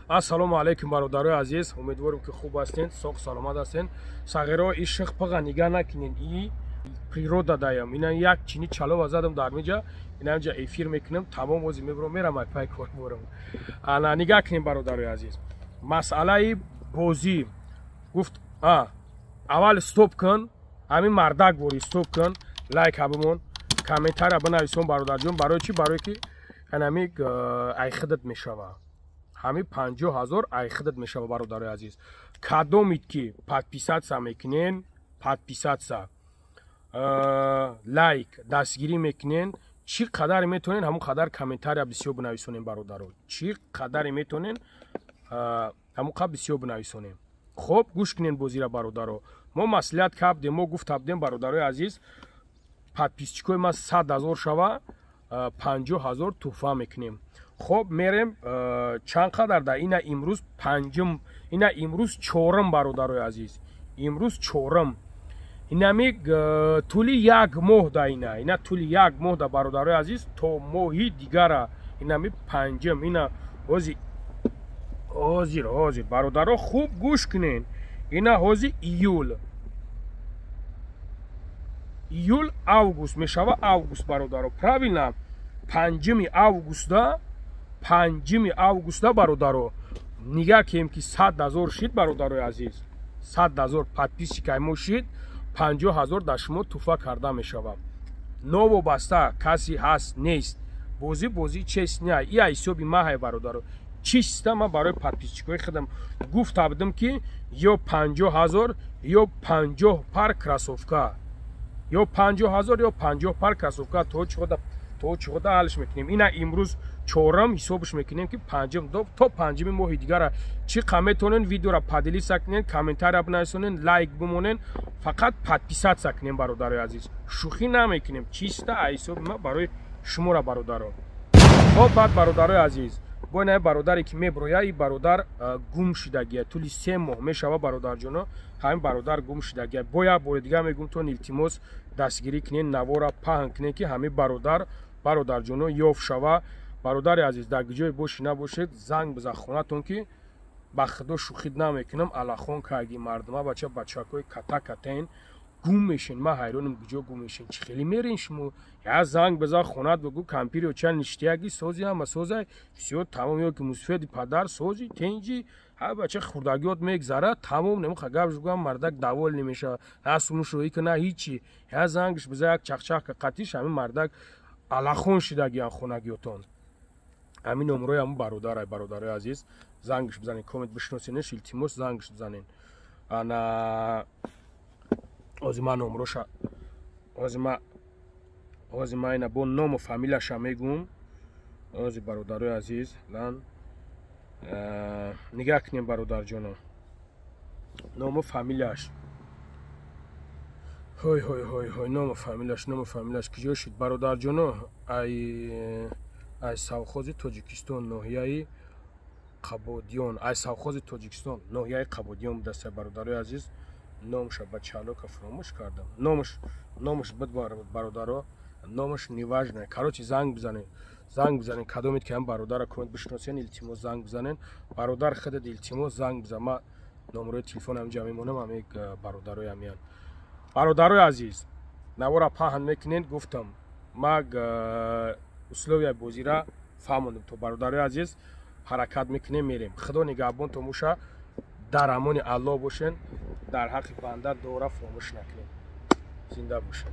Ассалому алейкум бародарои азиз, умедворим ки хуб ҳастед, соғ саломат ҳастед. Сағиро ишқ паға нигаҳ накунед, и природа даям. Ина як чини чалова задам дар миҷа, ина ҷа эфир мекунам, тамом ози мебро мерам ай пай кор борам. Ана нигаҳ кунед бародарои азиз. Масъалаи бозӣ гуфт, аввал стоп кун, ҳамин мардак бори стоп кун, лайк ҳабимон, комментария бинависон бародарҷон, барои чӣ? Барои ки ҳамин айхидат мешава. ҳами 50,000 айхидат мешава бародарои азиз. Кадомид ки подписатся мекунен, подписатся, лайк, дастгирӣ мекунен, чӣ қадар метонен ҳамон қадар комментария бисёр бинависонем бародаро. Чӣ қадаре метонен ҳамон қадар бисёр бинависонем. Хоб гӯш кунен бозира бародаро. Мо маслиҳат кардем, мо гуфтабдем бародарои азиз, подписчикои ма 100,000 шава 50,000 туҳфа мекунем. خب میریم چند قدر در اینا امروز پنجم، اینا امروز چهارم برادرای عزیز، امروز چهارم. اینا میگ طولی یک ماه در اینا طولی یک ماه در برادرای عزیز تا ماهی دیگر اینا می پنجم. اینا حاضر برادرها خوب گوش کنین. اینا حاضر ایول август میشوه. август برادرها правильно. پنجم август бародаро нигаҳ кем ки 100,000 шид бародарои азиз, 100,000 подписчикаи мо шид, 50,000 дар шумо туҳфа карда мешавад. новобаста каси ҳаст нест, бозӣ чест не, и ҳисоби маҳай бародаро чиста. ман барои подписчикои худам гуфтабдим ки ё 50,000 ё 50 пар кросовка, ё 50,000 ё 50 пар кросовка то чиқода ҳалш мекунем. ина имрӯз чорам ҳисобш мекунем ки панҷум то панҷуми моҳи дигара чӣ қа метонен видеора падилиса кунен, комментария бинависонен, лайк бимонен, фақат подписатся кунем бародарои азиз. шӯхӣ намекунем, чиста ҳисоби ма барои шуморо бародаро. хоб баъд бародарои азиз, бо ина бародаре ки меброя, и бародар гум шидагия, тӯли 3 моҳ мешава бародарҷоно, ҳамин бародар гум шидагия. бо як бори дигар мегӯм илтимос дастгирӣ кунен, навора паҳн кунен ки ҳамин бародарҷоно ёфт шава. бародари азиз, дар ҷое бошед набошед, занг бизан хонатон ки ба худо шӯхид намекунам, алахон каги мардума бачакои катаин гум мешин. ман ҳайронам куҷо гум мешин, чӣ хеле мерин шумо? я занг бизан хонат бигӯ компирио ча ништияги сози ҳама созай всё тамом, ё ки мусфеди падар сози тенҷи ҳа бача хурдагиёт мегзара тамом. немуха гапш бигӯям, мардак давол немешава, на сумушоӣ ки на ҳичи. я зангш бизан як чахчахка қатиш, ҳамин мардак алахон шидагиян хонагиётон. ҳамин номрои ҳамун бародарои азиз, зангш бизанен, коммент бишносенеш, илтимос зангш бизанен. ана ҳозир ман номроша ҳозир ман ина бо ному фамилияша мегӯм. ҳозир бародарои азиз лан нигаҳ кунем бародарҷоно, ному фамилияш, ҳой ному фамилияш куҷо шуд бародарҷоно? ай совхози тоҷикистон ноҳияи қабодиён, ай совхози тоҷикистон ноҳияи қабодиён будаста бародарои азиз. номша ба чалока фаромӯш кардам. номаш буд бародаро, номаш неважное. короче занг бизанен, кадомед ки ҳам бародара коммент бишносен, илтимос занг бизанен. бародар худат илтимос занг бизан, ма номрои телефон ҳамҷа мемонам, ҳамин бародарои ҳамиян. бародарои азиз, навора паҳн мекунен. гуфтам маг условияи бозира фаҳмондем. то бародарои азиз ҳаракат мекунем, мерем. худо нигаҳбон томоша дар амони аллоҳ бошен. дар ҳаққи банда дора фаромӯш накунем. зинда бошед.